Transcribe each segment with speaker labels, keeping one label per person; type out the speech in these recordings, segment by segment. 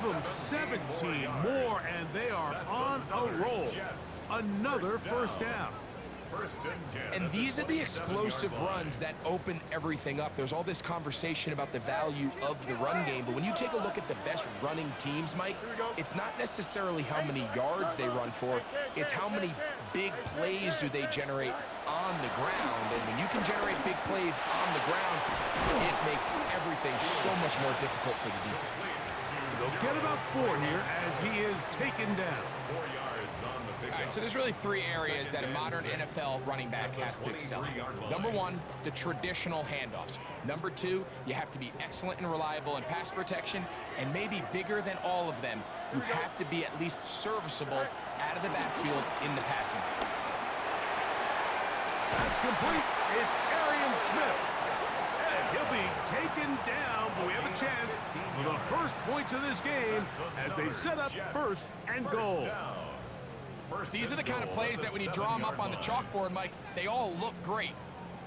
Speaker 1: Give them 17 more, and they are on a roll. Another first down.
Speaker 2: And these are the explosive runs that open everything up. There's all this conversation about the value of the run game, but when you take a look at the best running teams, Mike, it's not necessarily how many yards they run for, it's how many big plays do they generate on the ground. And when you can generate big plays on the ground, it makes everything so much more difficult for the defense.
Speaker 1: They'll get about 4 here as he is taken down.
Speaker 3: 4 yards on the pickup.
Speaker 2: All right, so there's really 3 areas that a modern NFL running back has to excel in. Number 1, the traditional handoffs. Number 2, you have to be excellent and reliable in pass protection, and maybe bigger than all of them, you have to be at least serviceable out of the backfield in the passing game.
Speaker 1: That's complete. It's Arian Smith. And he'll be taken down, but we have a chance for the first points of this game as they've set up first and goal.
Speaker 2: These are the kind of plays that when you draw them up on the chalkboard, Mike, they all look great.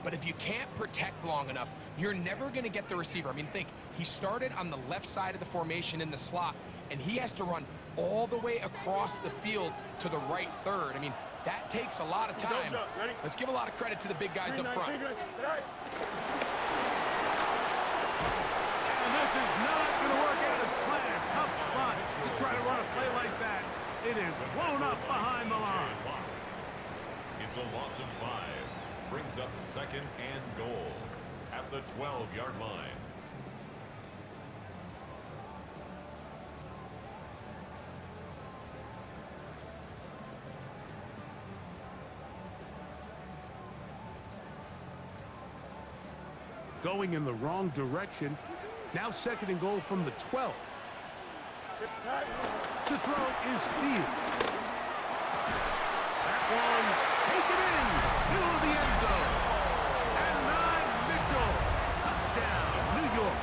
Speaker 2: But if you can't protect long enough, you're never going to get the receiver. I mean, think, he started on the left side of the formation in the slot, and he has to run all the way across the field to the right third. I mean, that takes a lot of time. Let's give a lot of credit to the big guys up front.
Speaker 1: And this is not going to work out as planned. Tough spot to try to run a play like that. It is blown up behind the line.
Speaker 3: It's a loss of 5. Brings up 2nd and goal at the 12-yard line.
Speaker 1: Going in the wrong direction. Now 2nd and goal from the 12. To throw is Fields. That one taken in, middle of the end zone. And 9, Mitchell. Touchdown, New York.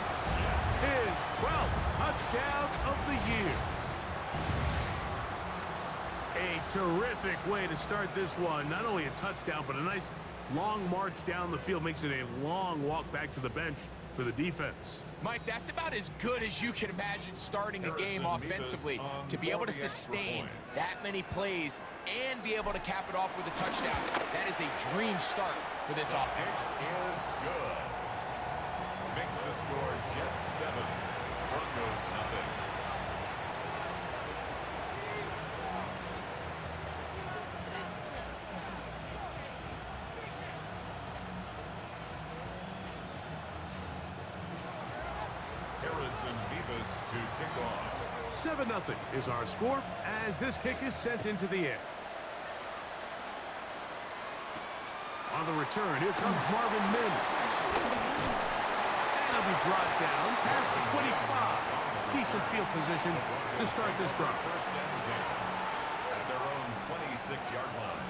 Speaker 1: His 12th touchdown of the year. A terrific way to start this one. Not only a touchdown, but a nice long march down the field. Makes it a long walk back to the bench for the defense.
Speaker 2: Mike, that's about as good as you can imagine starting a game offensively. To be able to sustain that many plays and be able to cap it off with a touchdown, that is a dream start for this offense.
Speaker 3: It is good. Makes the score Jets 7, Broncos nothing. To kick off.
Speaker 1: 7-0 is our score as this kick is sent into the air. On the return, here comes Marvin Mims. And he'll be brought down past the 25. Decent field position to start this drive.
Speaker 3: First and 10 at their own 26-yard line.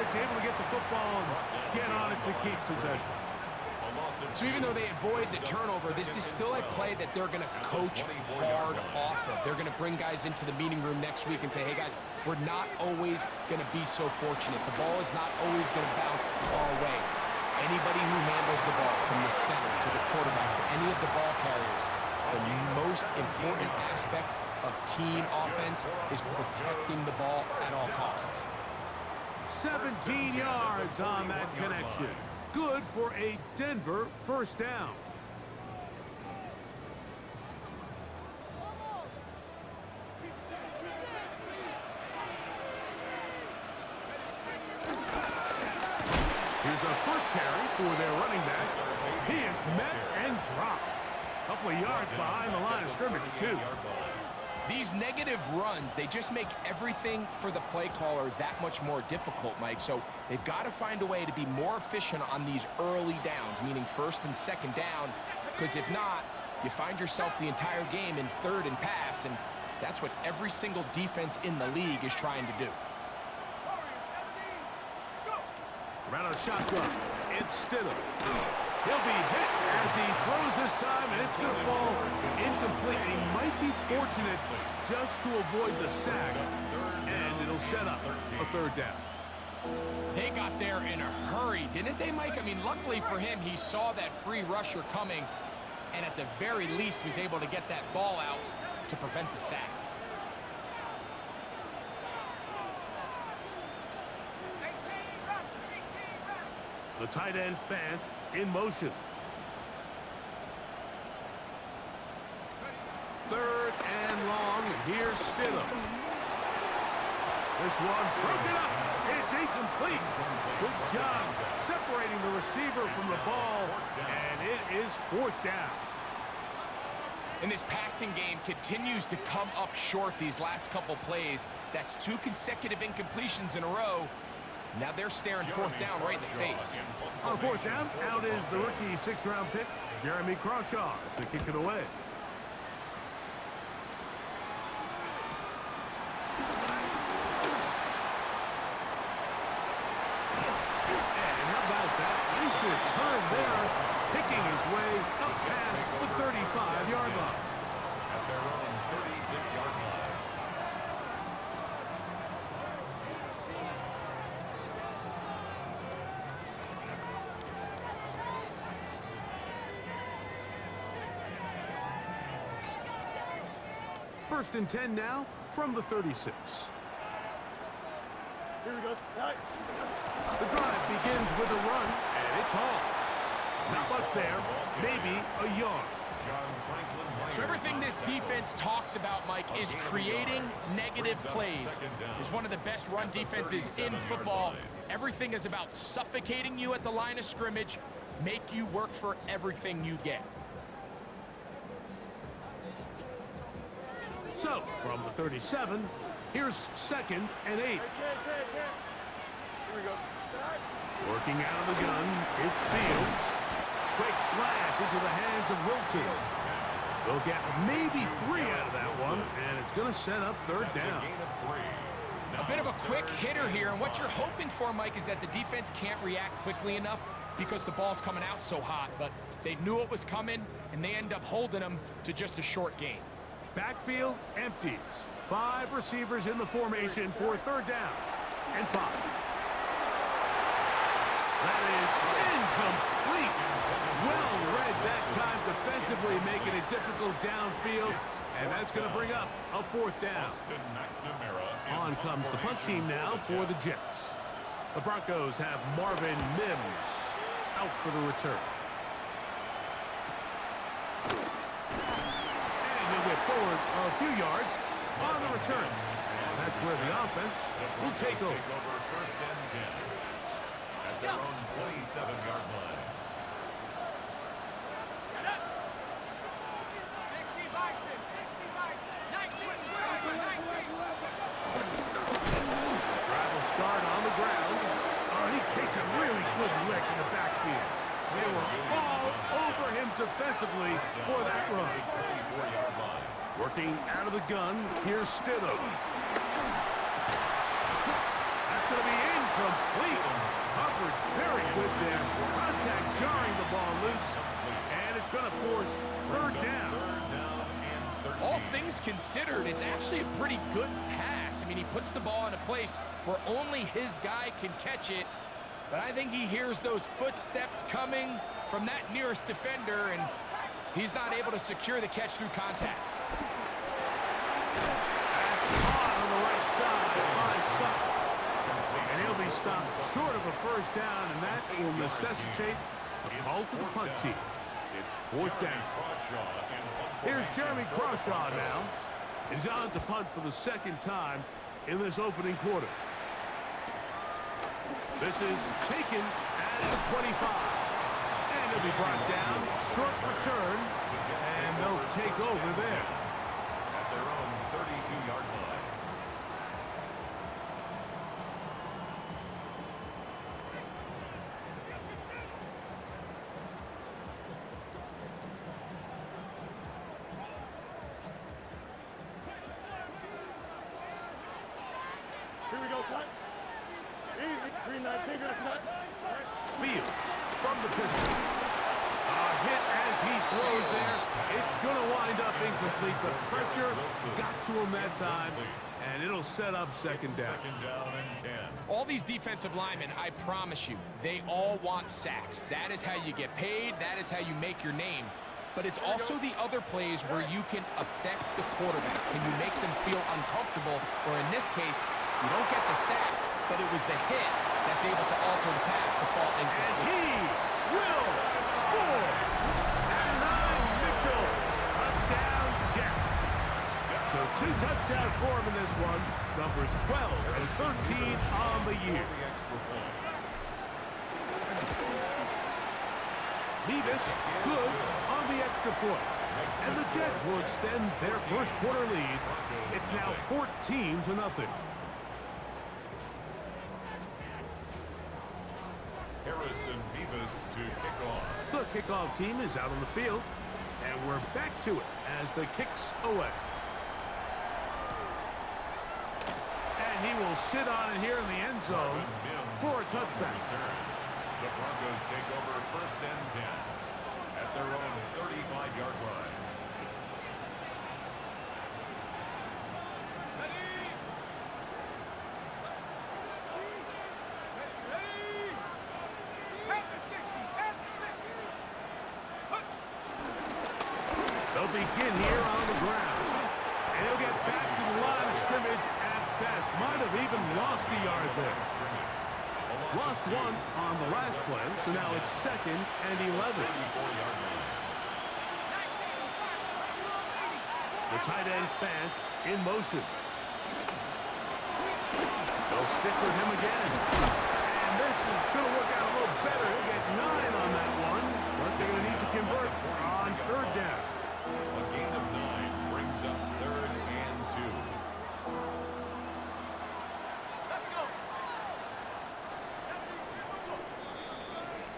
Speaker 1: Able to get the football and get on it to keep possession.
Speaker 2: So even though they avoid the turnover, this is still a play that they're going to coach hard off of. They're going to bring guys into the meeting room next week and say, hey guys, we're not always going to be so fortunate. The ball is not always going to bounce our way. Anybody who handles the ball from the center to the quarterback to any of the ball carriers, the most important aspect of team offense is protecting the ball at all costs.
Speaker 1: 17 yards on that connection. Good for a Denver first down. Here's a first carry for their running back. He is met and dropped. A couple of yards behind the line of scrimmage, too.
Speaker 2: These negative runs, they just make everything for the play caller that much more difficult, Mike. So they've got to find a way to be more efficient on these early downs, meaning 1st and 2nd down, because if not, you find yourself the entire game in 3rd and pass, and that's what every single defense in the league is trying to do.
Speaker 1: Around a shotgun. It's Stidham. He'll be hit as he throws this time, and it's going to fall incomplete. He might be fortunate just to avoid the sack, and it'll set up a third down.
Speaker 2: They got there in a hurry, didn't they, Mike? I mean, luckily for him, he saw that free rusher coming, and at the very least was able to get that ball out to prevent the sack.
Speaker 1: The tight end, Fant, in motion. Third and long. Here's Stidham. This one broken up. It's incomplete. Good job separating the receiver from the ball, and it is fourth down.
Speaker 2: And this passing game continues to come up short these last couple plays. That's 2 consecutive incompletions in a row. Now they're staring fourth down right in the face.
Speaker 1: On fourth down, out is the rookie 6th-round pick, Jeremy Crawshaw, to kick it away. And how about that? Nice return there, picking his way up past the 35-yard line.
Speaker 3: At their own 36-yard line.
Speaker 1: First and 10 now from the 36.
Speaker 4: Here we go. Right.
Speaker 1: The drive begins with a run, and it's all. Not much there, maybe a yard.
Speaker 2: So everything this defense talks about, Mike, is creating negative plays. It's one of the best run defenses in football. Everything is about suffocating you at the line of scrimmage, make you work for everything you get.
Speaker 1: So, from the 37, here's 2nd and 8.
Speaker 4: Here we go.
Speaker 1: Working out of the gun, it's Fields. Quick slant into the hands of Wilson. They'll get maybe 3 out of that one, and it's going to set up third down.
Speaker 2: A bit of a quick hitter here, and what you're hoping for, Mike, is that the defense can't react quickly enough because the ball's coming out so hot, but they knew it was coming, and they end up holding them to just a short gain.
Speaker 1: Backfield empties. 5 receivers in the formation for third down and 5. That is incomplete. Well read that time defensively, making it difficult downfield, and that's going to bring up a fourth down. On comes the punt team now for the Jets. The Broncos have Marvin Mims out for the return. He'll get forward a few yards on the return. And that's where the offense will take over.
Speaker 3: First and 10 at their own 27-yard line.
Speaker 4: 60 Bison, 60 Bison, 19.
Speaker 1: Drive will start on the ground. Oh, he takes a really good lick in the backfield. They were all over him defensively for that run. Working out of the gun, here's Stidham. That's going to be incomplete. Covered very good there. Contact jarring the ball loose, and it's going to force third down.
Speaker 2: All things considered, it's actually a pretty good pass. I mean, he puts the ball in a place where only his guy can catch it, but I think he hears those footsteps coming from that nearest defender, and he's not able to secure the catch through contact.
Speaker 1: Caught on the right side by Sutton. And he'll be stopped short of a first down, and that will necessitate a call to the punt team. It's fourth down. Here's Jeremy Crawshaw now. He's on to punt for the 2nd time in this opening quarter. This is taken at the 25. And he'll be brought down. Short return. And they'll take over there.
Speaker 3: At their own 32-yard line.
Speaker 4: Here we go, cut. Easy. 319, good cut.
Speaker 1: Fields from the pistol. A hit as he throws there. It's going to wind up incomplete. The pressure got to him that time, and it'll set up second down.
Speaker 3: Second down and 10.
Speaker 2: All these defensive linemen, I promise you, they all want sacks. That is how you get paid. That is how you make your name. But it's also the other plays where you can affect the quarterback. Can you make them feel uncomfortable? Or in this case, you don't get the sack, but it was the hit that's able to alter the pass to fall incomplete.
Speaker 1: And he will score. And Mitchell. Touchdown, Jets. So 2 touchdowns for him in this one. Numbers 12 and 13 on the year. Nevis, good on the extra point. And the Jets will extend their first quarter lead. It's now 14-0.
Speaker 3: Harrison Nevis to kick off.
Speaker 1: The kickoff team is out on the field. And we're back to it as the kick's away. And he will sit on it here in the end zone for a touchback.
Speaker 3: The Broncos take over first and 10 at their own 35-yard line.
Speaker 1: They'll begin here on the ground. And he'll get back to the line of scrimmage at best. Might have even lost a yard there. Lost one on the last play, so now it's 2nd and 11. The tight end Fant in motion. They'll stick with him again. And this is going to work out a little better. He'll get 9 on that one, but they're going to need to convert on 3rd down.
Speaker 3: A gain of 9 brings up 3rd and 2.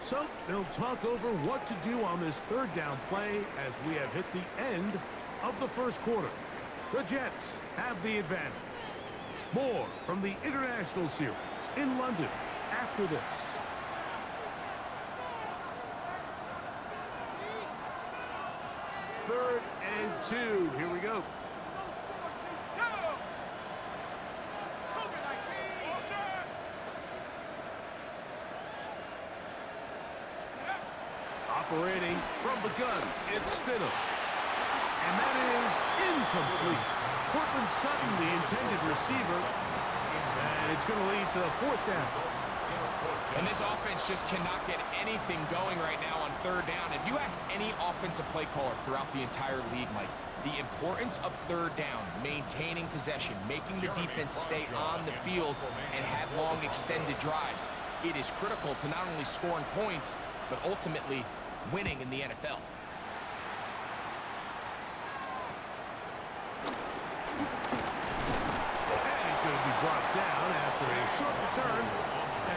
Speaker 1: So they'll talk over what to do on this 3rd down play as we have hit the end of the first quarter. The Jets have the advantage. More from the International Series in London after this. Third and 2. Here we go. Operating from the gun, it's Stidham. And that is incomplete. Cortland Sutton, the intended receiver. And it's going to lead to 4th down.
Speaker 2: And this offense just cannot get anything going right now on 3rd down. If you ask any offensive play caller throughout the entire league, Mike, the importance of 3rd down, maintaining possession, making the defense stay on the field and have long extended drives, it is critical to not only scoring points, but ultimately winning in the NFL.
Speaker 1: And he's going to be brought down after a short return.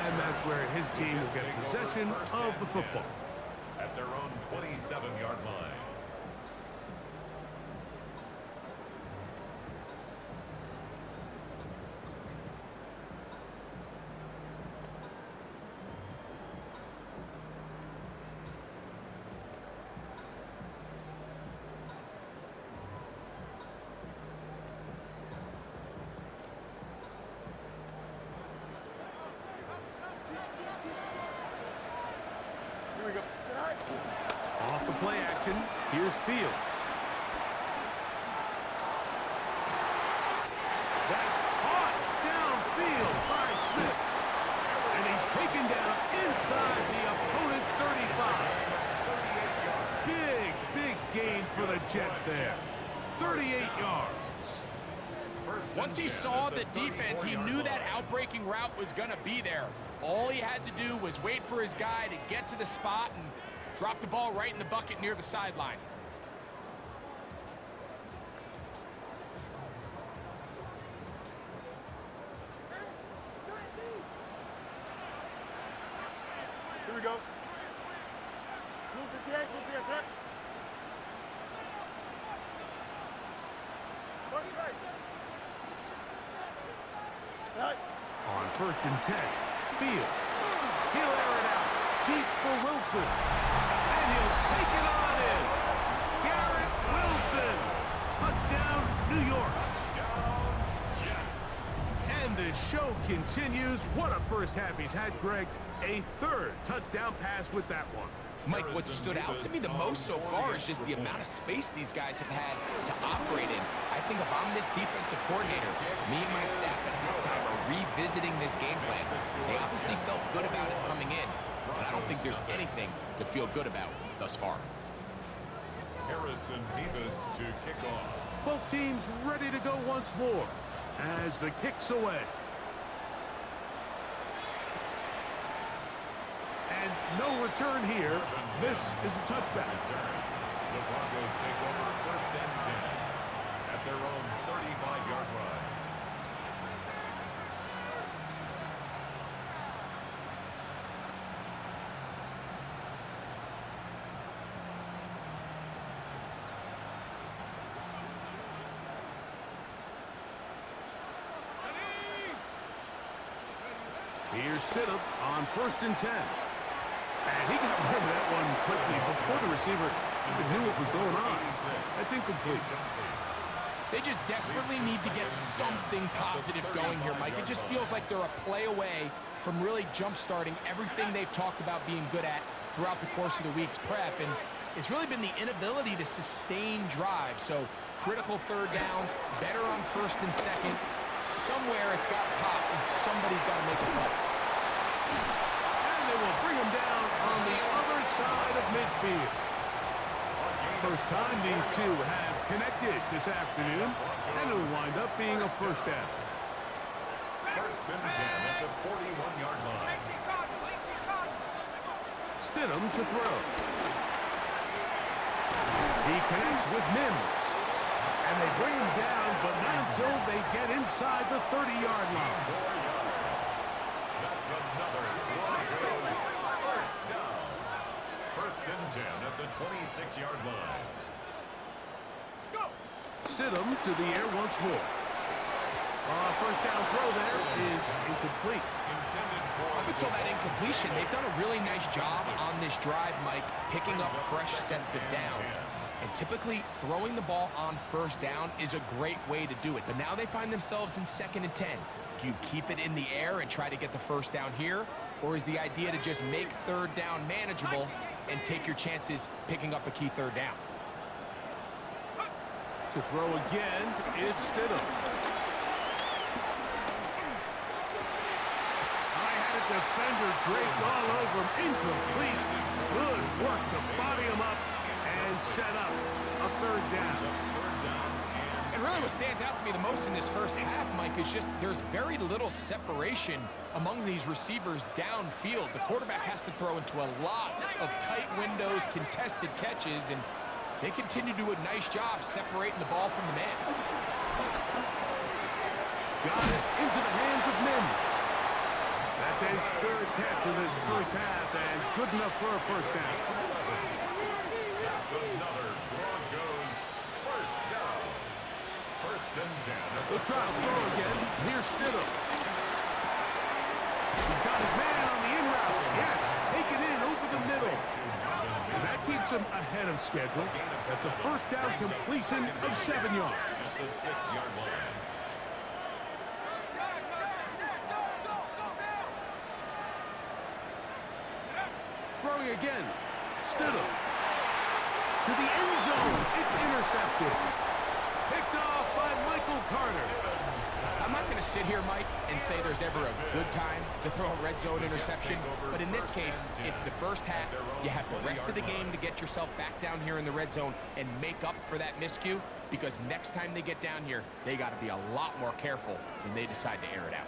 Speaker 1: And that's where his team will get possession of the football.
Speaker 3: At their own 27-yard line.
Speaker 1: Off the play action, here's Fields. That's caught downfield by Smith. And he's taken down inside the opponent's 35. Big gain for the Jets there. 38 yards.
Speaker 2: Once he saw the defense, he knew that outbreaking route was going to be there. All he had to do was wait for his guy to get to the spot and drop the ball right in the bucket near the sideline.
Speaker 4: Here we go. Move the gate, move the set.
Speaker 1: On 1st and 10, Fields. He'll air it out. deep for Wilson. And he'll take it on in. Garrett Wilson. Touchdown, New York. And the show continues. What a first half he's had, Greg. A third touchdown pass with that one.
Speaker 2: Mike, what stood out to me the most so far is just the amount of space these guys have had to operate in. I think if I'm this defensive coordinator, me and my staff at halftime are revisiting this game plan. They obviously felt good about it coming in, but I don't think there's anything to feel good about thus far.
Speaker 3: Harrison Davis to kick off.
Speaker 1: Both teams ready to go once more as the kick's away. And no return here. This is a touchback.
Speaker 3: The Broncos take over 1st and 10 at their own 35-yard line.
Speaker 1: Here's Stidham on 1st and 10. And he got rid of that one quickly before the receiver even knew what was going on. That's incomplete.
Speaker 2: They just desperately need to get something positive going here, Mike. It just feels like they're a play away from really jump-starting everything they've talked about being good at throughout the course of the week's prep. And it's really been the inability to sustain drives. So critical third downs, better on 1st and 2nd. Somewhere it's got to pop, and somebody's got to make a play.
Speaker 1: And they will bring him down on the other side of midfield. First time these two have connected this afternoon, and it'll wind up being a first down.
Speaker 3: 1st and 10 at the 41-yard line.
Speaker 1: Stidham to throw. He connects with Mims. And they bring him down, but not until they get inside the 30-yard line.
Speaker 3: 4 yards. That's another Broncos first down. 1st and 10 at the 26-yard line.
Speaker 1: Stidham to the air once more. First down throw there is incomplete.
Speaker 2: Up until that incompletion, they've done a really nice job on this drive, Mike, picking up fresh sets of downs. And typically, throwing the ball on 1st down is a great way to do it. But now they find themselves in 2nd and 10. Do you keep it in the air and try to get the 1st down here? Or is the idea to just make 3rd down manageable and take your chances picking up a key 3rd down?
Speaker 1: To throw again, it's Stidham. I had a defender draped all over him. Incomplete. Good work to body him up and set up a 3rd down.
Speaker 2: And really what stands out to me the most in this first half, Mike, is just there's very little separation among these receivers downfield. The quarterback has to throw into a lot of tight windows, contested catches, and they continue to do a nice job separating the ball from the man.
Speaker 1: Got it into the hands of Mims. That's his 3rd catch of this first half, and good enough for a 1st down.
Speaker 3: That's another Broncos first down. 1st and 10.
Speaker 1: They'll try to throw again. Here's Stidham. He's got his man on the in route. Yes, take it in over the middle. And that keeps him ahead of schedule. That's a 1st down completion of 7 yards.
Speaker 3: At the 6-yard line.
Speaker 1: Throwing again. Stidham. To the end zone. It's intercepted. Picked off by Michael Carter.
Speaker 2: I'm not going to sit here, Mike, and say there's ever a good time to throw a red zone interception, but in this case, it's the first half. You have the rest of the game to get yourself back down here in the red zone and make up for that miscue, because next time they get down here, they got to be a lot more careful when they decide to air it out.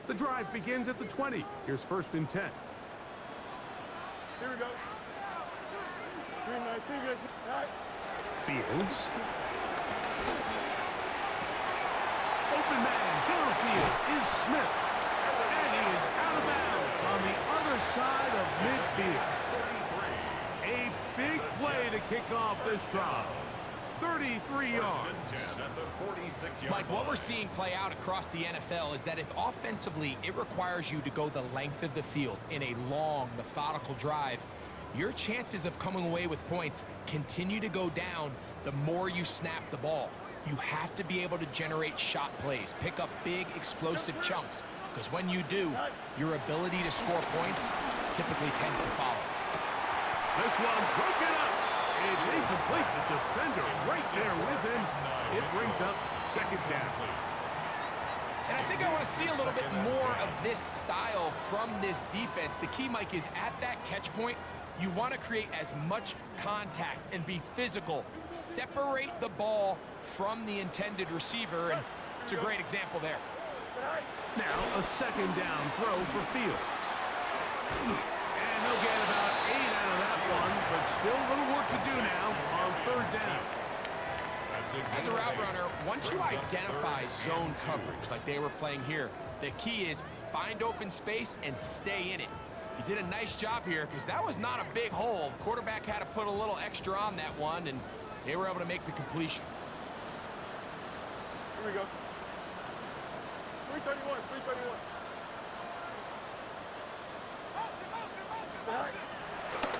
Speaker 1: The drive begins at the 20. Here's 1st and 10.
Speaker 4: Here we go. 319, right.
Speaker 1: Fields. Open man, downfield is Smith. And he is out this drive. 33 yards.
Speaker 3: First and 10 at the 46-yard
Speaker 2: Mike, what
Speaker 3: line.
Speaker 2: we're seeing play out across the NFL is that if offensively it requires you to go the length of the field in a long, methodical drive, your chances of coming away with points continue to go down the more you snap the ball. You have to be able to generate shot plays, pick up big, explosive chunks, because when you do, your ability to score points typically tends to follow.
Speaker 1: This one broken up. It's incomplete. The defender right there with him. It brings up second down.
Speaker 2: And I think I want to see a little bit more of this style from this defense. The key, Mike, is at that catch point, you want to create as much contact and be physical. Separate the ball from the intended receiver, and it's a great example there.
Speaker 1: Now a second down throw for Fields. And he'll get about 8 out of that one, but still a little work to do now on third down.
Speaker 2: As a route runner, once you identify zone coverage like they were playing here, the key is find open space and stay in it. He did a nice job here because that was not a big hole. The quarterback had to put a little extra on that one, and they were able to make the completion.
Speaker 4: Here we go. 331, 331.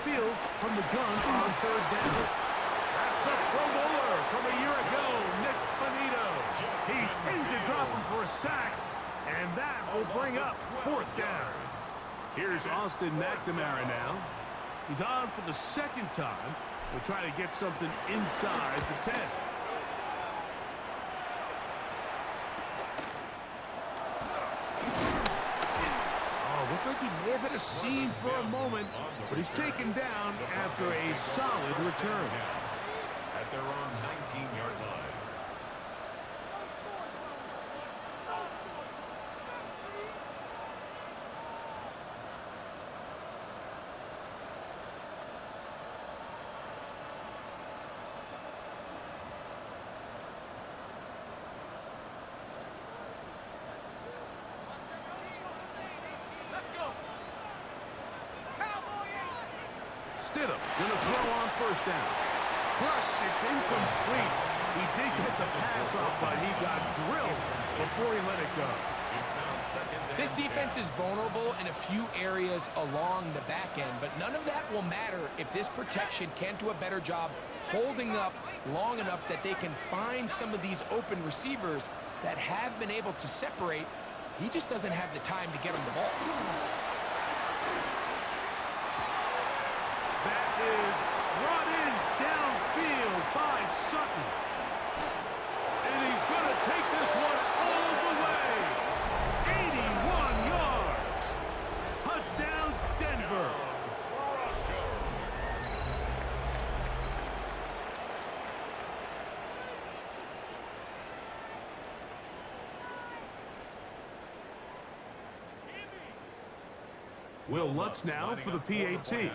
Speaker 1: Fields from the gun on third down. That's the Pro Bowler from a year ago, Nick Bonito. He's in to drop him for a sack, and that will bring up fourth down. Here's Austin McNamara now. He's on for the second time. We'll try to get something inside the 10. Looked like he may have hit a seam for a moment, but he's taken down after a solid return.
Speaker 3: At their own 19-yard line.
Speaker 1: Stidham gonna throw on first down. Crushed, it's incomplete. He did get the pass off, but he got drilled before he let it go.
Speaker 3: It's now second and
Speaker 2: This defense is vulnerable in a few areas along the back end, but none of that will matter if this protection can't do a better job holding up long enough that they can find some of these open receivers that have been able to separate. He just doesn't have the time to get him the ball.
Speaker 1: That is brought in downfield by Sutton. And he's going to take this one all the way. 81 yards. Touchdown, Denver. Will Lutz now for the PAT.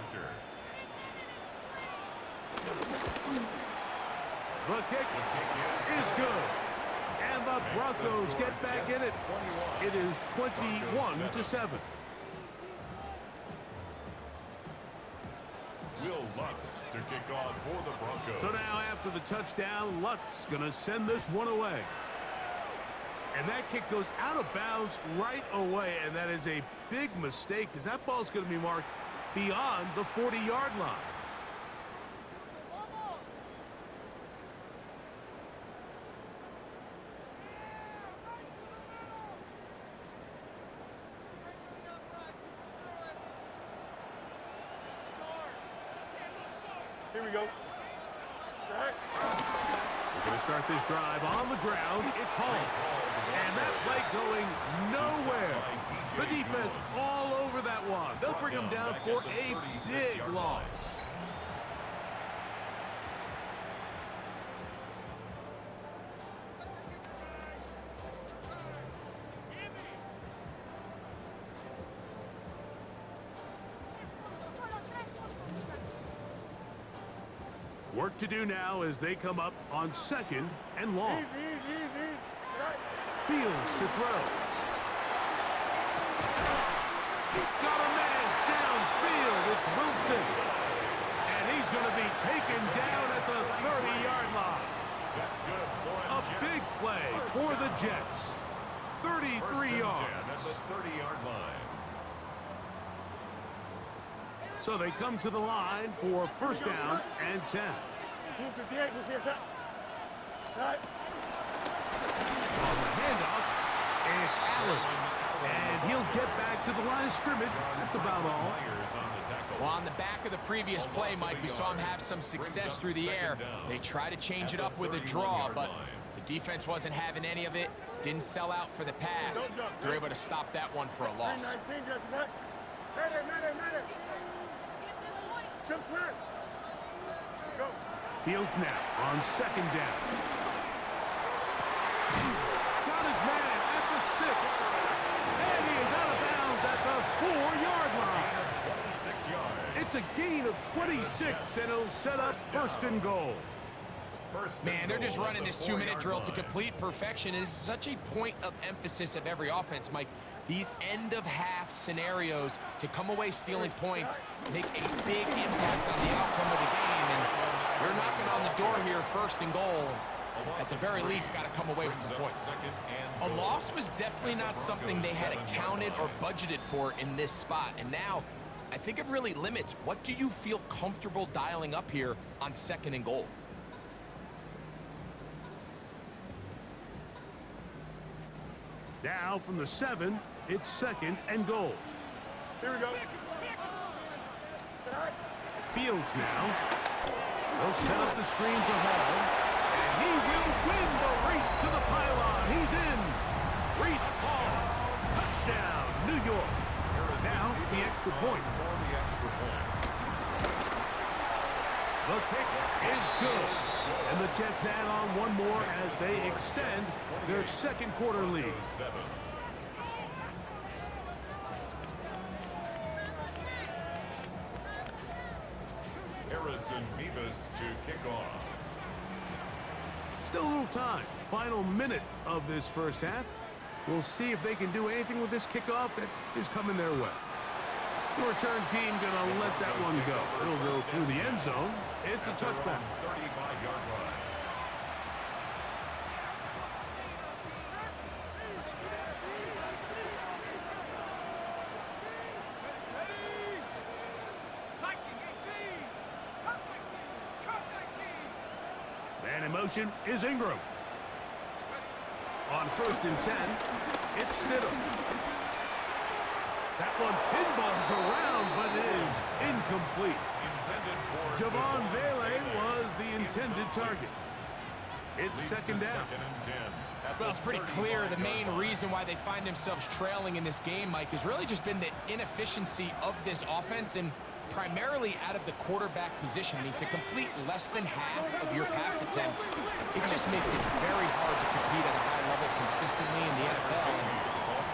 Speaker 1: The kick is good. And the Broncos get back in it. It is 21-7.
Speaker 3: Will Lutz to kick off for the Broncos.
Speaker 1: So now after the touchdown, Lutz going to send this one away. And that kick goes out of bounds right away, and that is a big mistake because that ball's going to be marked beyond the 40-yard line.
Speaker 4: Here we go. Set.
Speaker 1: We're going to start this drive on the ground. It's Hall. And that play going nowhere. The defense all over that one. They'll bring him down for a big loss. Work to do now as they come up on second and long.
Speaker 4: Easy.
Speaker 1: Fields to throw. Got a man downfield. It's Wilson. And he's going to be taken down at the Big play for the Jets. 33 yards.
Speaker 3: At the 30-yard line.
Speaker 1: So they come to the line for first down and 10.
Speaker 4: Move to the edge, move here. Right.
Speaker 1: On the handoff, it's Allen. And he'll get back to the line of scrimmage. That's about all.
Speaker 2: Well, on the back of the previous play, Mike, we saw him have some success through the air. They try to change it up with a draw, but the defense wasn't having any of it. Didn't sell out for the pass. They're able to stop that one for a loss.
Speaker 1: Fields now on second down. Got his man at the 6. And he is out of bounds at the 4-yard line.
Speaker 3: 26 yards.
Speaker 1: It's a gain of 26, and it'll set up first and goal.
Speaker 2: Man, they're just running this 2-minute drill to complete perfection. It is such a point of emphasis of every offense, Mike. These end-of-half scenarios to come away stealing points make a big impact on the outcome of the game. And they're knocking on the door here, first and goal. At the very least, got to come away with some points. A loss was definitely not something they had accounted or budgeted for in this spot. And now, I think it really limits what do you feel comfortable dialing up here on second and goal.
Speaker 1: Now from the 7, it's second and goal.
Speaker 4: Here we go.
Speaker 1: Fields now. They'll set up the screen to Hall. And he will win the race to the pylon. He's in. Reese Hall. Touchdown, New York. Now the extra point. The kick is good. And the Jets add on one more as they extend their second quarter lead.
Speaker 3: Harrison Mevis to kick off.
Speaker 1: Still a little time. Final minute of this first half. We'll see if they can do anything with this kickoff that is coming their way. The return team gonna let that one go. It'll go through the end zone. It's a touchback.
Speaker 3: 35-yard line.
Speaker 1: Man in motion is Ingram. On first and 10, it's Stidham. That one pinballs around, but it is incomplete. Javon Vele was the intended target. It's second down.
Speaker 2: Well, it's pretty clear the main reason why they find themselves trailing in this game, Mike, has really just been the inefficiency of this offense and primarily out of the quarterback position. I mean, to complete less than half of your pass attempts, it just makes it very hard to compete at a high level consistently in the NFL. And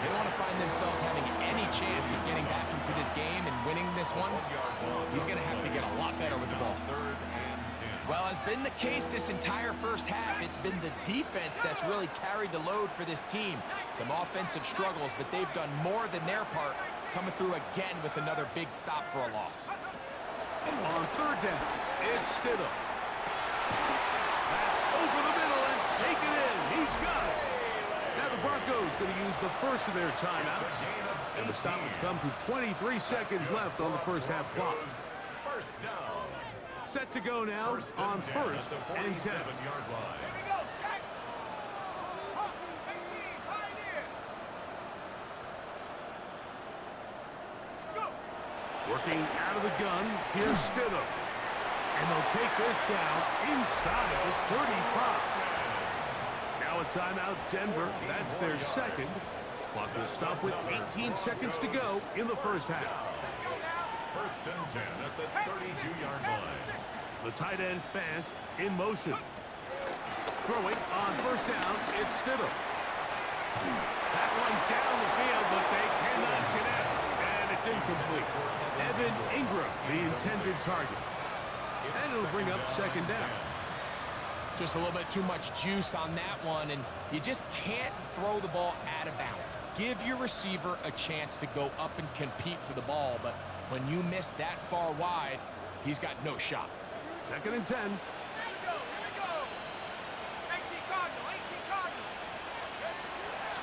Speaker 2: they want to find themselves having any chance of getting back into this game and winning this one. He's going to have to get a lot better with the ball. Well, as been the case this entire first half, it's been the defense that's really carried the load for this team. Some offensive struggles, but they've done more than their part, coming through again with another big stop for a loss.
Speaker 1: On third down, it's Stidham. That's over the middle and taken in. He's got it. Now the Broncos going to use the first of their timeouts. And the stoppage comes with 23 seconds left on the first half clock.
Speaker 3: First down.
Speaker 1: Set to go now on first and 10. Working out of the gun, here's Stidham. And they'll take this down inside the 35. Now a timeout, Denver. That's their second. Clock will stop with 18 seconds to go in the first half.
Speaker 3: First and 10 at the 32-yard line.
Speaker 1: The tight end, Fant, in motion. Throwing on first down, it's Stidham. That one down the field, but they cannot connect. And it's incomplete. Evan Ingram, the intended target. And it'll bring up second down.
Speaker 2: Just a little bit too much juice on that one, and you just can't throw the ball out of bounds. Give your receiver a chance to go up and compete for the ball, but when you miss that far wide, he's got no shot.
Speaker 1: Second and 10.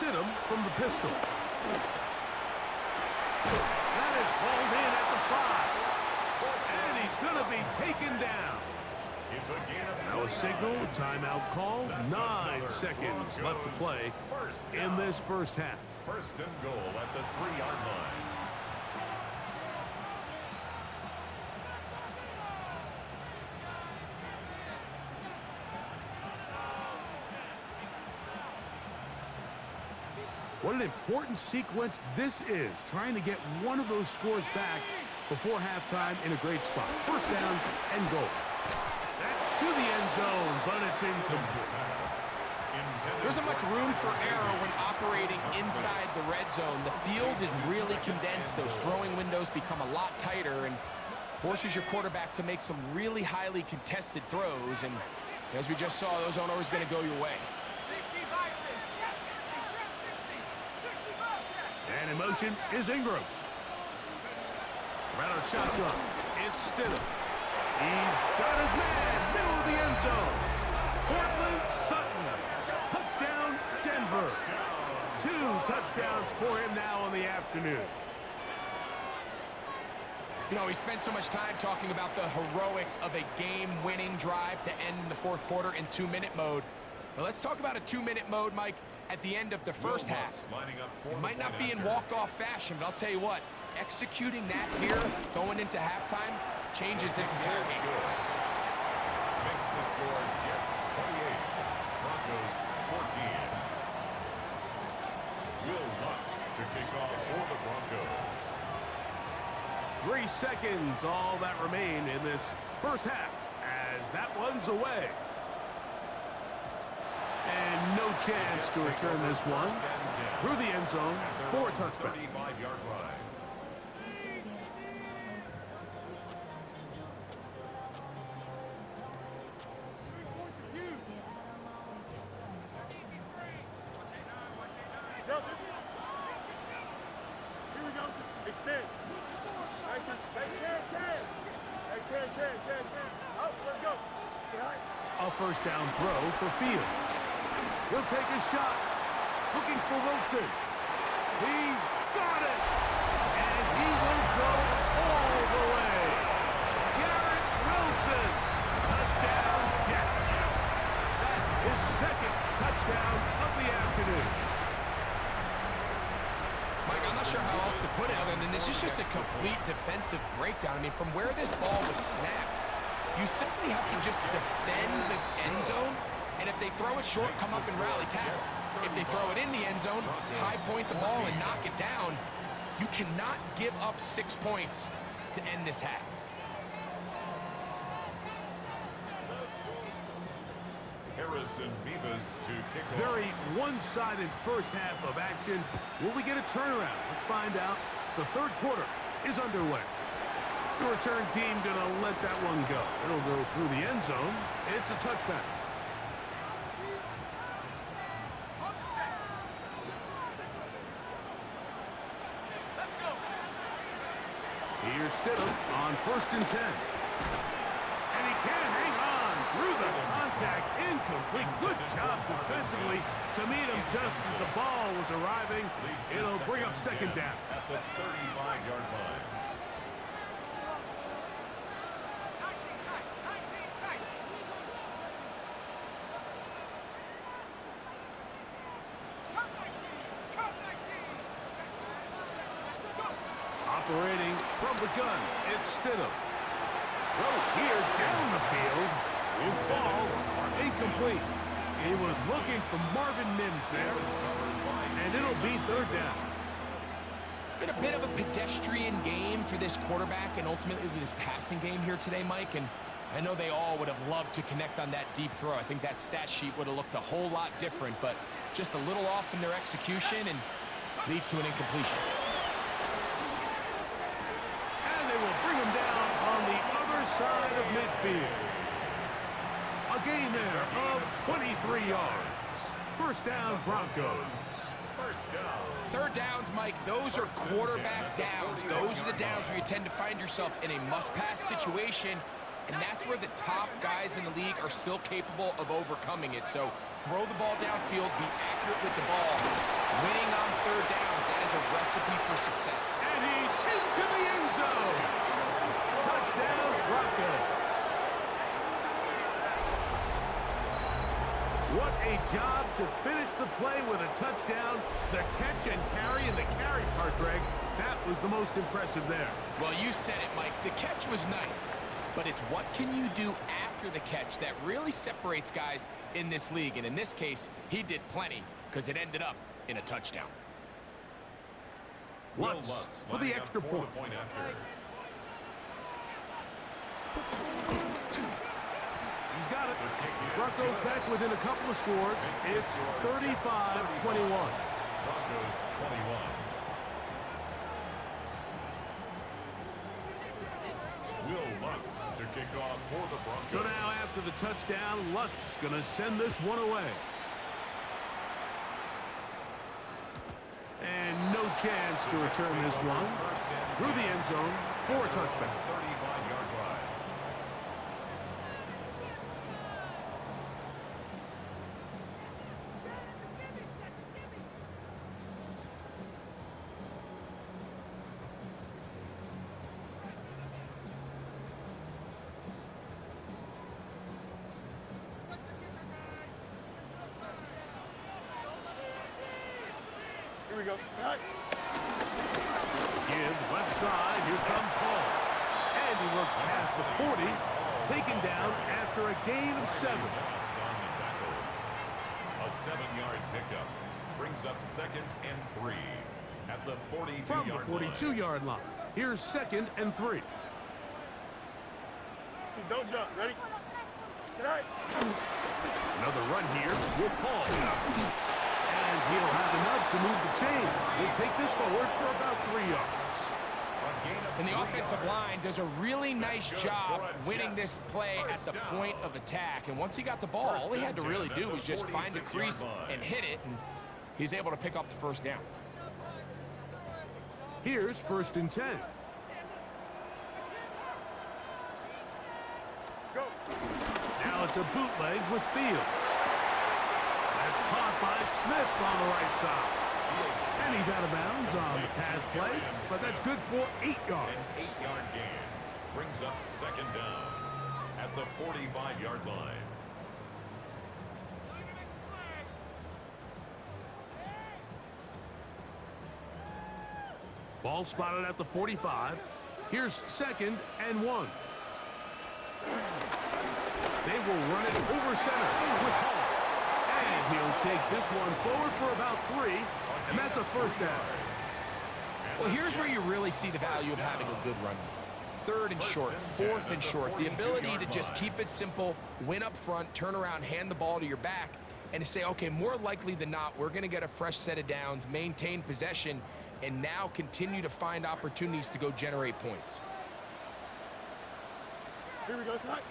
Speaker 1: Stidham from the pistol. That is hauled in at the 5. And he's going to be taken down.
Speaker 3: It's a gain of
Speaker 1: Now a signal, timeout call. 9 seconds left to play in this first half.
Speaker 3: First and goal at the 3-yard line.
Speaker 1: What an important sequence this is, trying to get one of those scores back before halftime in a great spot. First down and goal. That's to the end zone, but it's incomplete.
Speaker 2: There isn't much room for error when operating inside the red zone. The field is really condensed. Those throwing windows become a lot tighter and forces your quarterback to make some really highly contested throws. And as we just saw, those aren't always going to go your way.
Speaker 1: And in motion is Ingram. Around a shotgun. It's Stidham. He's got his man, middle of the end zone. Cortland Sutton. Touchdown, Denver. 2 touchdowns for him now on the afternoon.
Speaker 2: You know, we spent so much time talking about the heroics of a game-winning drive to end the fourth quarter in 2-minute mode. But let's talk about a 2-minute mode, Mike, at the end of the first half. It might not be in walk-off fashion, but I'll tell you what, executing that here going into halftime changes this entire game.
Speaker 3: Makes the score Jets 28, Broncos 14. Will Lutz to kick off for the Broncos.
Speaker 1: 3 seconds, all that remain in this first half, as that one's away. And no chance to return this one through the end zone for a touchback.
Speaker 3: 35-yard line.
Speaker 4: Here we go. Extend. Oh, let's go.
Speaker 1: A first down throw for Fields. He'll take a shot. Looking for Wilson. He's got it. And he will go all the way. Garrett Wilson. Touchdown, Jets. That's his second touchdown of the afternoon.
Speaker 2: Mike, I'm not sure how else to put it other than this is just a complete defensive breakdown. I mean, from where this ball was snapped, you simply have to just defend the end zone, and if they throw it short, come up and rally tackle. If they throw it in the end zone, high point the ball and knock it down. You cannot give up 6 points to end this half.
Speaker 3: Harrison Beavis to kick off.
Speaker 1: Very one-sided first half of action. Will we get a turnaround? Let's find out. The third quarter is underway. The return team gonna let that one go. It'll go through the end zone. It's a touchback. Here's Stidham on 1st and 10. And he can't hang on through the contact. Incomplete. Good job defensively to meet him just as the ball was arriving. It'll bring up second down.
Speaker 3: At the 35-yard line.
Speaker 1: Operating from the gun, it's Stidham. Throw here down the field. Will fall. Incomplete. He was looking for Marvin Mims there. And it'll be third down.
Speaker 2: It's been a bit of a pedestrian game for this quarterback and ultimately this passing game here today, Mike. And I know they all would have loved to connect on that deep throw. I think that stat sheet would have looked a whole lot different, but just a little off in their execution and leads to an incompletion.
Speaker 1: And they will bring him down on the other side of midfield. A gain there of 23 yards. First down, Broncos.
Speaker 3: First down.
Speaker 2: Third downs, Mike, those are quarterback downs. Those are the downs where you tend to find yourself in a must-pass situation, and that's where the top guys in the league are still capable of overcoming it. So throw the ball downfield, be accurate with the ball, Winning on third downs, that is a recipe for success.
Speaker 1: And he's into the end zone. Touchdown, Broncos. What a job to finish the play with a touchdown. The catch and carry, and the carry part, Greg, that was the most impressive there.
Speaker 2: Well, you said it, Mike. The catch was nice, but it's what can you do after the catch that really separates guys in this league. And in this case, he did plenty because it ended up in a touchdown.
Speaker 1: Lutz for the extra point. He's got it. Broncos back within a couple of scores. It's 35-21.
Speaker 3: Broncos 21. Will Lutz to kick off for the Broncos.
Speaker 1: So now after the touchdown, Lutz going to send this one away. And no chance to return this one through the end zone for a touchback.
Speaker 3: 35-yard line.
Speaker 4: Here we go. Right.
Speaker 1: Give left side. Here comes Hall. And he looks past the 40. Taken down after a gain of 7.
Speaker 3: On the tackle. A 7-yard pickup brings up 2nd and 3 at the 42-yard
Speaker 1: From the 42-yard line. Here's 2nd and 3.
Speaker 4: Don't jump. Ready? Tonight.
Speaker 1: Another run here with Hall. And he'll have enough to move the chains. He'll take this forward for about 3 yards.
Speaker 2: And the offensive line does a really nice job winning this play at the point of attack. And once he got the ball, all he had to really do was just find a crease and hit it, and he's able to pick up the first down.
Speaker 1: Here's 1st and 10.
Speaker 4: Go.
Speaker 1: Now it's a bootleg with Fields. That's caught by Smith on the right side. And he's out of bounds on the pass play, but that's good for 8 yards.
Speaker 3: An 8-yard gain brings up 2nd down at the 45-yard line.
Speaker 1: Ball spotted at the 45. Here's 2nd and 1. They will run it over center with Hall. And he'll take this one forward for about 3, and that's a first down.
Speaker 2: Well, here's where you really see the value of having a good run. 3rd and short, 4th and short. The ability to just keep it simple, win up front, turn around, hand the ball to your back, and to say, okay, more likely than not, we're going to get a fresh set of downs, maintain possession, and now continue to find opportunities to go generate points.
Speaker 4: Here we go. Tonight.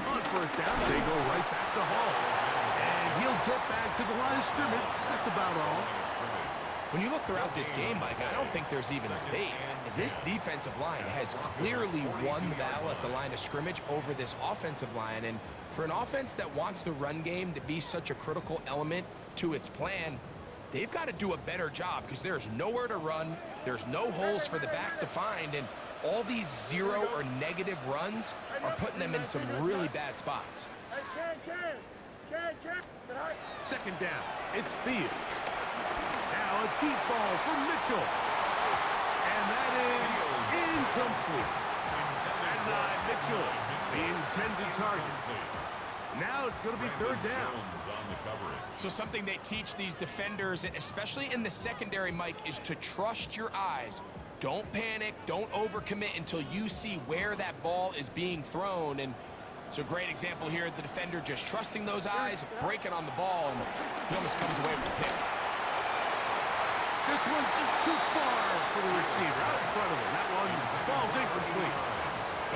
Speaker 1: On first down, they go right back to Hall. And he'll get back to the line of scrimmage. That's about all.
Speaker 2: When you look throughout this game, Mike, I don't think there's even a debate. This defensive line has clearly won the battle at the line of scrimmage over this offensive line. And for an offense that wants the run game to be such a critical element to its plan, they've got to do a better job because there's nowhere to run. There's no holes for the back to find. And all these 0 or negative runs are putting them in some really bad spots.
Speaker 4: Hey, Ken. Tonight.
Speaker 1: 2nd down. It's Fields. Now a deep ball for Mitchell. And that is incomplete. And Mitchell, the intended target. Now it's going to be 3rd down.
Speaker 2: So something they teach these defenders, especially in the secondary, Mike, is to trust your eyes. Don't panic. Don't overcommit until you see where that ball is being thrown. And it's a great example here. The defender just trusting those eyes, breaking on the ball, and he almost comes away with the pick.
Speaker 1: This one just too far for the receiver. Out in front of him. That one falls incomplete.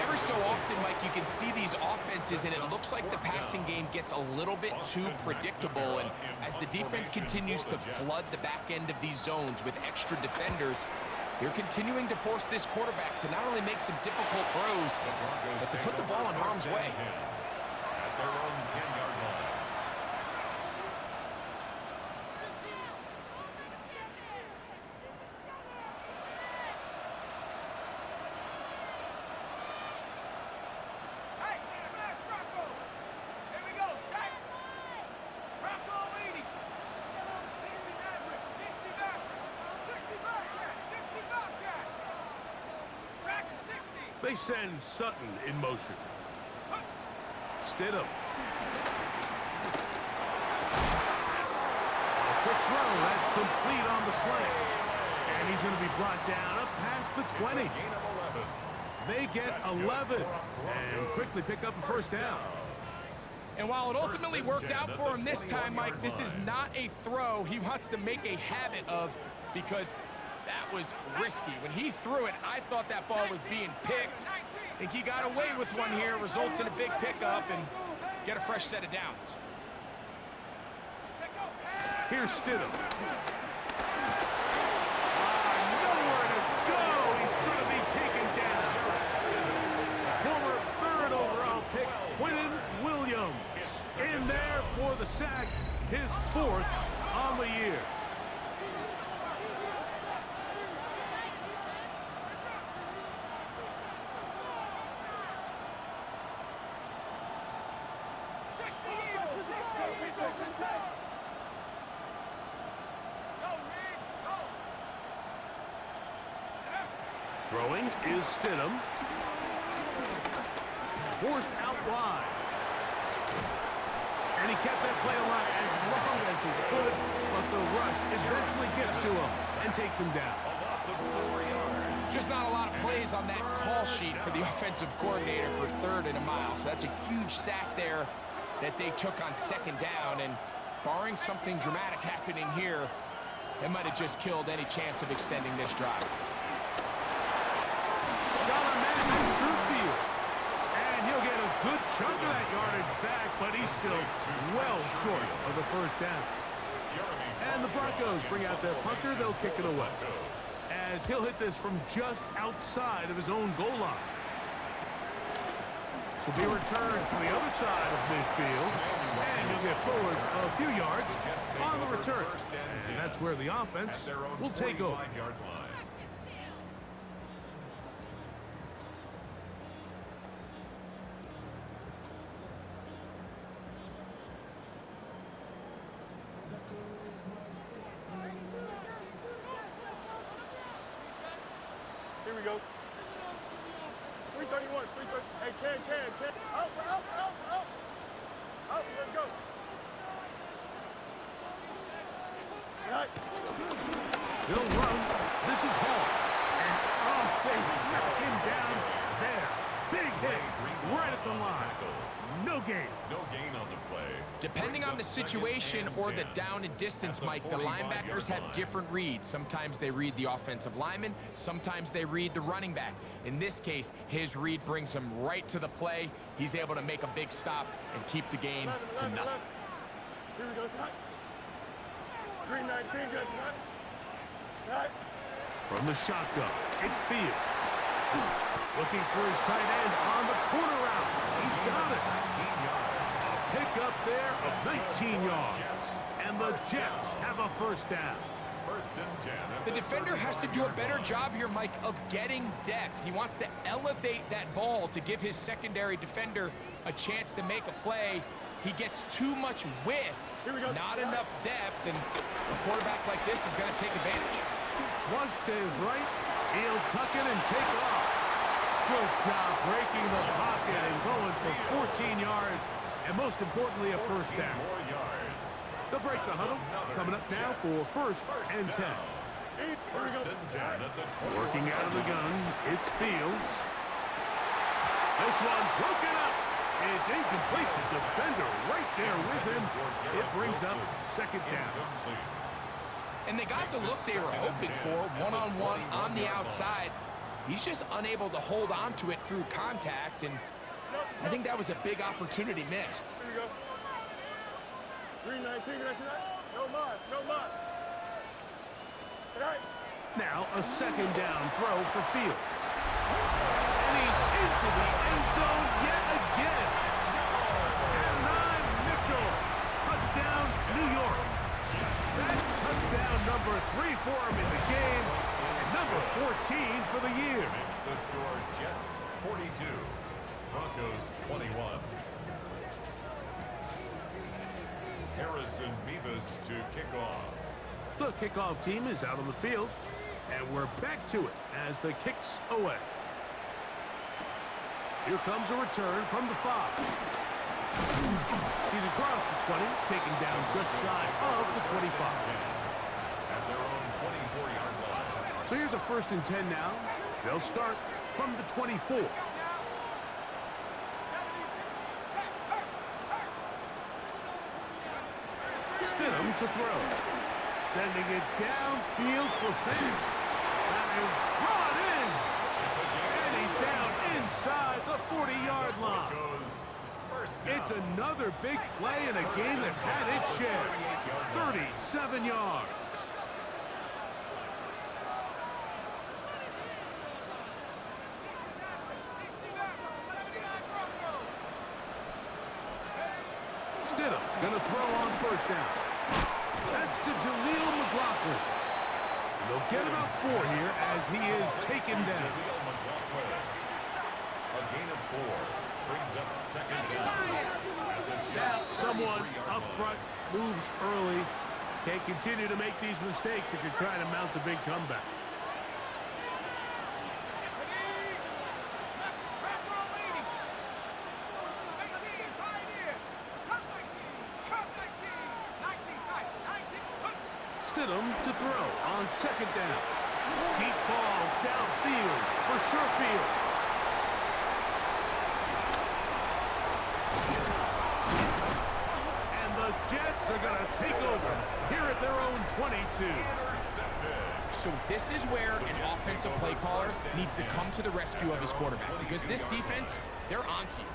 Speaker 2: Every so often, Mike, you can see these offenses, and it looks like the passing game gets a little bit too predictable. And as the defense continues to flood the back end of these zones with extra defenders, they're continuing to force this quarterback to not only make some difficult throws, but to put the ball in harm's way.
Speaker 3: At their own 10-yard line.
Speaker 1: They send Sutton in motion. Stidham. A quick throw. That's complete on the slant. And he's going to be brought down up past the 20. They get 11 and quickly pick up a first down.
Speaker 2: And while it ultimately worked out for him this time, Mike, this is not a throw he wants to make a habit of, because that was risky. When he threw it, I thought that ball was being picked. I think he got away with one here, results in a big pickup, and get a fresh set of downs.
Speaker 1: Here's Stidham. Nowhere to go. He's going to be taken down. Former third overall pick, Quentin Williams, in there for the sack, his 4th on the year. Throwing is Stidham. Forced out wide. And he kept that play alive as long as he could, but the rush eventually gets to him and takes him down.
Speaker 2: Just not a lot of plays on that call sheet for the offensive coordinator for 3rd and a mile. So that's a huge sack there that they took on 2nd down. And barring something dramatic happening here, that might have just killed any chance of extending this drive.
Speaker 1: And he'll get a good chunk of that yardage back, but he's still well short of the first down. And the Broncos bring out their punter. They'll kick it away, as he'll hit this from just outside of his own goal line. So be returned from the other side of midfield, and he'll get forward a few yards on the return. And that's where the offense will take over.
Speaker 4: Here we go. 331, 330. Hey, Ken. Out. Let's go. Right.
Speaker 1: He'll run. This is Hall. And, they smack him down there. Big hit right at the line. No gain.
Speaker 3: No gain on the play.
Speaker 2: Depending on the situation or the down and distance, Mike, the linebackers have different reads. Sometimes they read the offensive lineman, sometimes they read the running back. In this case, his read brings him right to the play. He's able to make a big stop and keep the game to nothing.
Speaker 4: Here we go, tonight. Green 19, good tonight. Right.
Speaker 1: From the shotgun, it's Fields. Looking for his tight end on the corner route. He's got it. A pickup there of 19 yards. And the Jets have a first down.
Speaker 2: The defender has to do a better job here, Mike, of getting depth. He wants to elevate that ball to give his secondary defender a chance to make a play. He gets too much width, not enough depth, and a quarterback like this is going to take advantage.
Speaker 1: Flush to his right. He'll tuck it and take off. Good job breaking the pocket and going for 14 yards, and most importantly, a first down. They'll break the huddle. Coming up now for 1st and 10. Working out of the gun, it's Fields. This one broken up. It's incomplete. The defender right there with him. It brings up 2nd down.
Speaker 2: And they got the look they were hoping for, one-on-one on the outside. He's just unable to hold on to it through contact, and I think that was a big opportunity missed.
Speaker 4: Here we go. Green 19, no mas. Right.
Speaker 1: Now a 2nd down throw for Fields. And he's into the end zone yet again. And Mitchell. Touchdown, New York. That touchdown number 3 for him in the game. And number 14 for the year.
Speaker 3: Makes the score Jets 42, Broncos 21. Harrison Beavis to kick off.
Speaker 1: The kickoff team is out on the field, and we're back to it as the kick's away. Here comes a return from the 5. He's across the 20, taken down just shy of the 25.
Speaker 3: At their own 24-yard line.
Speaker 1: So here's a 1st and 10 now. They'll start from the 24. Stidham to throw. Sending it downfield for Finn. That is brought in. And he's down inside the 40-yard line. It's another big play in a game that's had its share. 37 yards. Stidham gonna throw on 1st down. That's to Jaleel McLaughlin. And they'll get about 4 here as he is taken down.
Speaker 3: A gain of 4 brings up 2nd down.
Speaker 1: Someone up front moves early. Can't continue to make these mistakes if you're trying to mount a big comeback. Stidham to throw on 2nd down. Deep ball downfield for Sherfield. And the Jets are going to take over here at their own 22.
Speaker 2: So this is where an offensive play caller needs to come to the rescue of his quarterback, because this defense, they're onto you.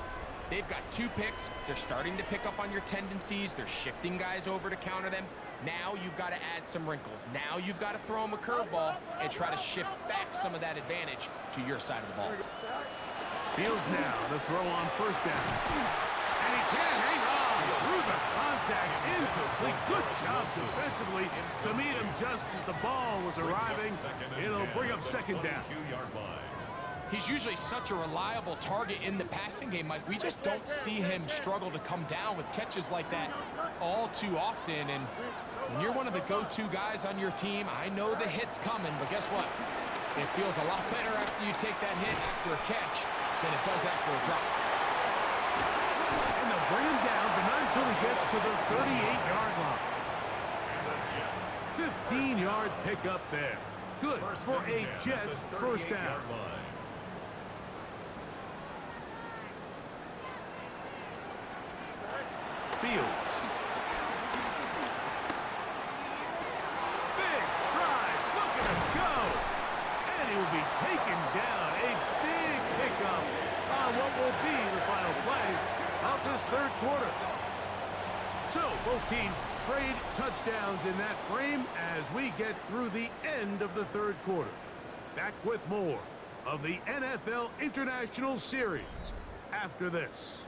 Speaker 2: They've got 2 picks. They're starting to pick up on your tendencies. They're shifting guys over to counter them. Now you've got to add some wrinkles. Now you've got to throw them a curveball and try to shift back some of that advantage to your side of the ball.
Speaker 1: Fields now to throw on 1st down. And he can't hang on through the contact. Incomplete. Good job defensively to meet him just as the ball was arriving. It'll bring up 2nd down.
Speaker 2: He's usually such a reliable target in the passing game, Mike. We just don't see him struggle to come down with catches like that all too often. And when you're one of the go-to guys on your team, I know the hit's coming, but guess what? It feels a lot better after you take that hit after a catch than it does after a drop.
Speaker 1: And they'll bring him down, but not until he gets to the 38-yard line. 15-yard pickup there. Good for a Jets 1st down. Fields. Big strides, look at him go. And he will be taken down. A big pickup on what will be the final play of this 3rd quarter. So both teams trade touchdowns in that frame as we get through the end of the 3rd quarter. Back with more of the NFL International Series after this.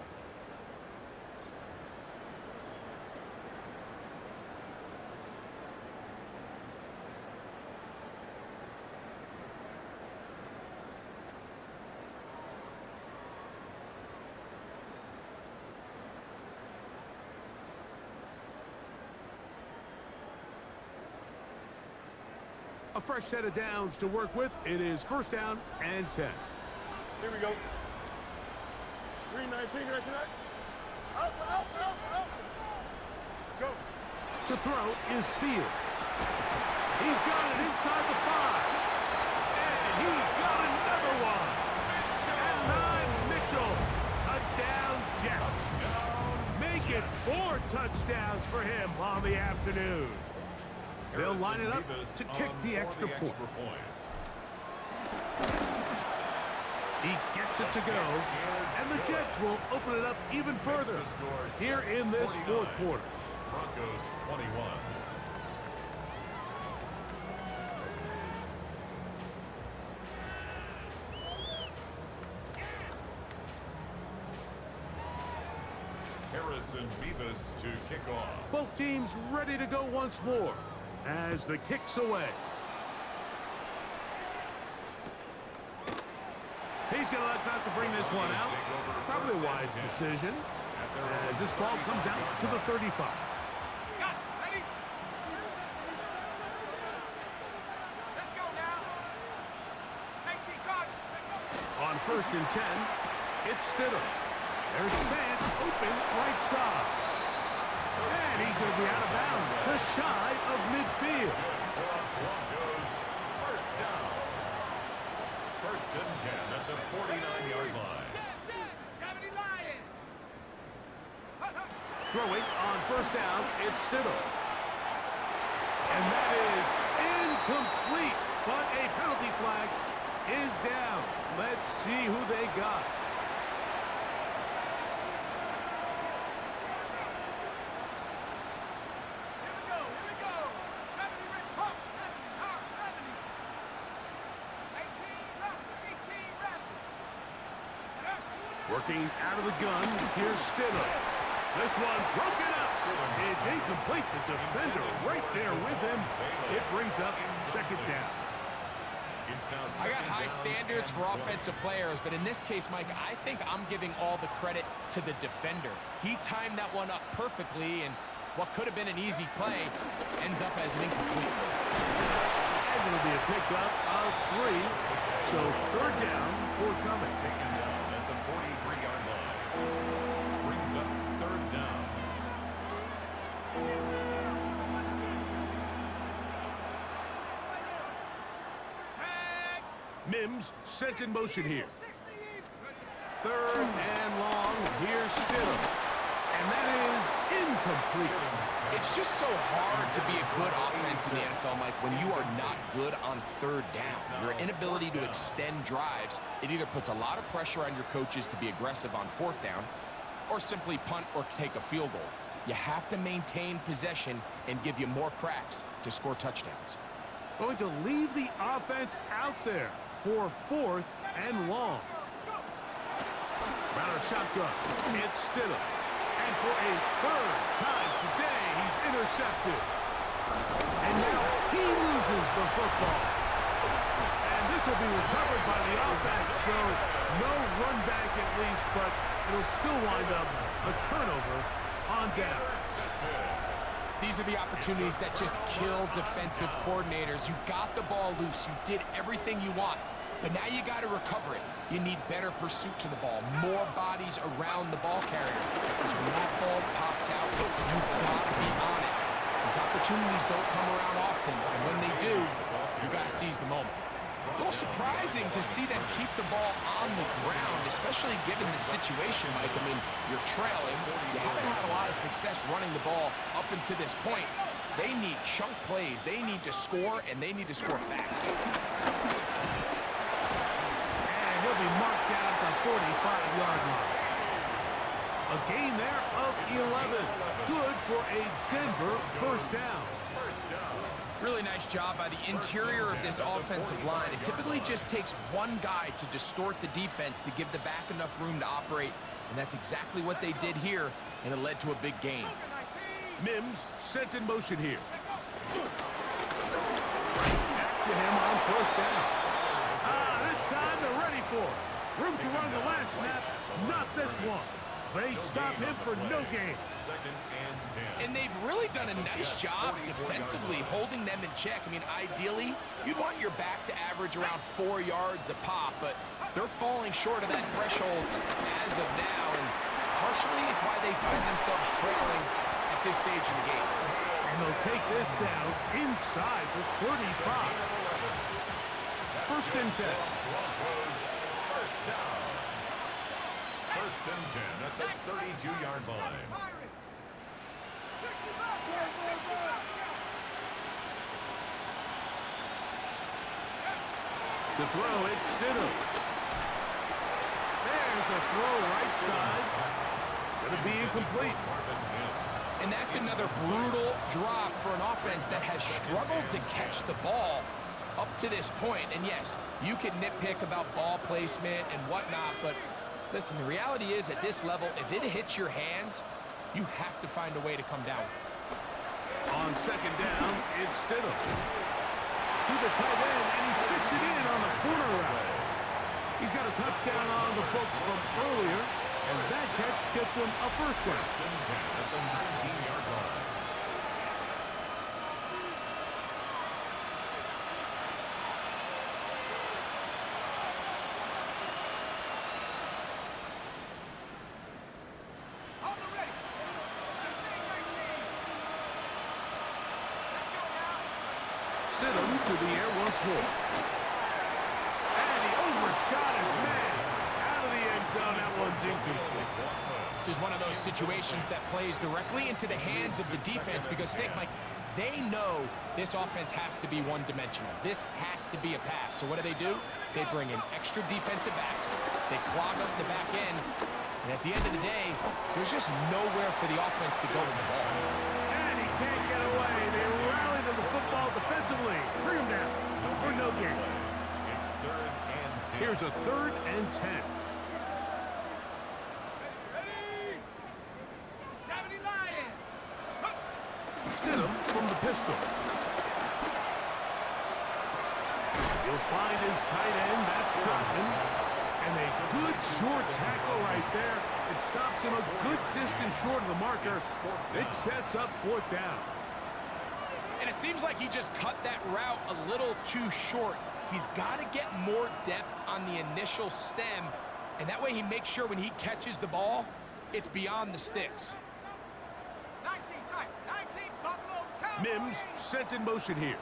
Speaker 1: A fresh set of downs to work with. It is 1st down and 10.
Speaker 4: Here we go. Green 19, right to that. Out. Go.
Speaker 1: To throw is Fields. He's got it inside the 5. And he's got another one. At 9, Mitchell. Touchdown, Jets. Make it 4 touchdowns for him on the afternoon. They'll line it up to kick the extra point. He gets it to go, and the Jets will open it up even further here in this 4th quarter.
Speaker 3: Broncos 21. Harrison Beavis to kick off.
Speaker 1: Both teams ready to go once more as the kick's away. He's going to elect not to bring this one out. Probably a wise decision as this ball comes out to the 35. On 1st and 10, It's Stidham. There's Fant open right side. And he's going to be out of bounds, just shy of midfield.
Speaker 3: Broncos, first down. First and 10 at the 49-yard line.
Speaker 1: Throwing on first down, it's Stidham. And that is incomplete, but a penalty flag is down. Let's see who they got. Working out of the gun, here's Stidham. This one broken up. It's incomplete. The defender right there with him. It brings up second down.
Speaker 2: I got high standards for offensive players, but in this case, Mike, I think I'm giving all the credit to the defender. He timed that one up perfectly, and what could have been an easy play ends up as an incomplete.
Speaker 1: And it'll be a pickup of 3. So third down, forthcoming.
Speaker 3: Taken down at the 43-yard line. Brings up third down.
Speaker 1: Mims sent in motion here. Third and long. Here's Stidham. And that is incomplete.
Speaker 2: It's just so hard to be a good offense in the NFL, Mike, when you are not good on third down. Your inability to extend drives, it either puts a lot of pressure on your coaches to be aggressive on fourth down or simply punt or take a field goal. You have to maintain possession and give you more cracks to score touchdowns.
Speaker 1: Going to leave the offense out there for fourth and long. Runner shotgun. It's Stidham. And for a third time today, he's intercepted. And now he loses the football. And this will be recovered by the offense, so no run back at least, but it'll still wind up a turnover on down.
Speaker 2: These are the opportunities that just kill defensive coordinators. You got the ball loose. You did everything you want. But now you got to recover it. You need better pursuit to the ball, more bodies around the ball carrier. Because when that ball pops out, you've got to be on it. These opportunities don't come around often, and when they do, you got to seize the moment. A little surprising to see them keep the ball on the ground, especially given the situation, Mike. I mean, you're trailing. You haven't had a lot of success running the ball up until this point. They need chunk plays. They need to score, and they need to score fast.
Speaker 1: He'll be marked down at the 45-yard line. A gain there of 11. Good for a Denver first down.
Speaker 2: Really nice job by the interior of this offensive line. It typically just takes one guy to distort the defense to give the back enough room to operate, and that's exactly what they did here, and it led to a big gain.
Speaker 1: Mims sent in motion here. Back to him on first down. This time they're ready for it. Room to run the last snap, not this one. They stop him for no gain.
Speaker 3: Second and 10.
Speaker 2: And they've really done a nice job defensively holding them in check. I mean, ideally, you'd want your back to average around 4 yards a pop, but they're falling short of that threshold as of now, and partially it's why they find themselves trailing at this stage in the game.
Speaker 1: And they'll take this down inside the 35. First and 10.
Speaker 3: Broncos, first down. First and 10 at the 32-yard line.
Speaker 1: To throw, it's Stidham. There's a throw right side. Going to be incomplete.
Speaker 2: And that's another brutal drop for an offense that has struggled to catch the ball up to this point. And yes, you can nitpick about ball placement and whatnot, but listen, the reality is at this level, if it hits your hands, you have to find a way to come down.
Speaker 1: On second down, it's Stidham. To the tight end, and he fits it in on the corner route. He's got a touchdown on the books from earlier, and that catch gets him a first down.
Speaker 3: First and 10 at the 19-yard line.
Speaker 1: through the air once more. And he overshot his man. Out of the end zone, that one's incomplete.
Speaker 2: This is one of those situations that plays directly into the hands of the defense because think, Mike, they know this offense has to be one-dimensional. This has to be a pass. So what do? They bring in extra defensive backs. They clog up the back end. And at the end of the day, there's just nowhere for the offense to go with the ball.
Speaker 1: And he can't get away. They rally to the football defensively. Bring him down for no gain.
Speaker 3: It's 3rd and 10.
Speaker 1: Here's a 3rd and 10. Stidham from the pistol. He'll find his tight end. That's Trotman. And a good short tackle right there. It stops him a good distance short of the marker. It sets up 4th down.
Speaker 2: And it seems like he just cut that route a little too short. He's got to get more depth on the initial stem. And that way he makes sure when he catches the ball, it's beyond the sticks.
Speaker 1: Mims sent in motion here.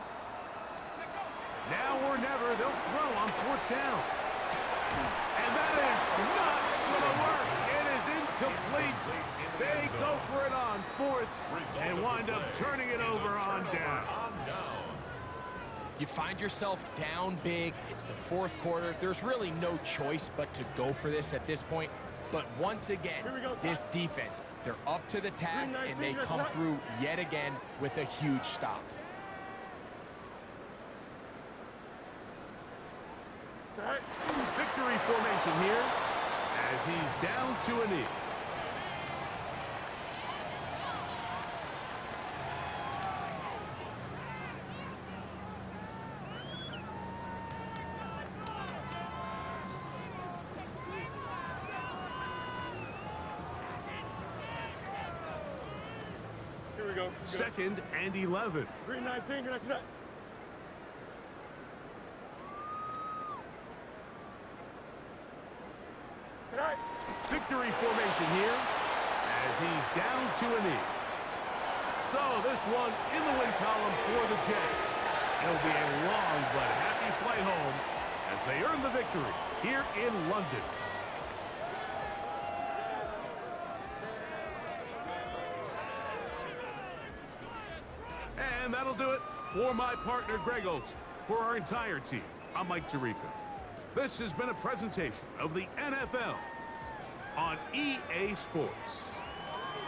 Speaker 1: Now or never, they'll throw on 4th down. And that is not going to work. It is incomplete. They go for it on 4th and wind up turning it over on down.
Speaker 2: You find yourself down big. It's the 4th quarter. There's really no choice but to go for this at this point. But once again, this defense, they're up to the task, and they come through yet again with a huge stop.
Speaker 1: Victory formation here as he's down to a knee.
Speaker 4: Here we go.
Speaker 1: 2nd and 11.
Speaker 4: Green 19, can I connect?
Speaker 1: Victory formation here as he's down to a knee. So this one in the win column for the Jets. It'll be a long but happy flight home as they earn the victory here in London. And that'll do it for my partner Greg Olson. For our entire team, I'm Mike Tirico. This has been a presentation of the NFL on EA Sports.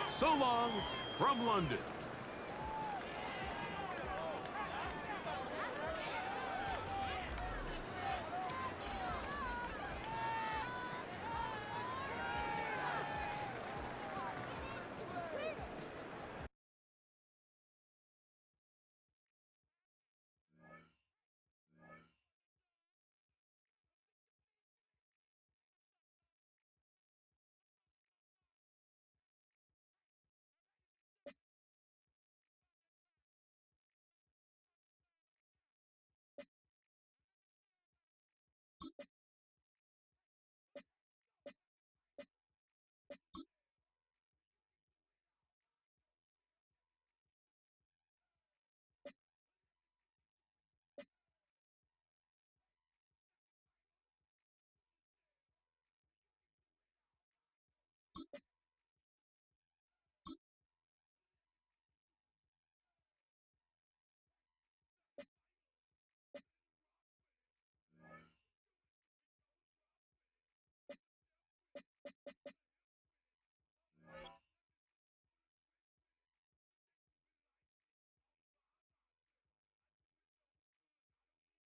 Speaker 1: So long from London.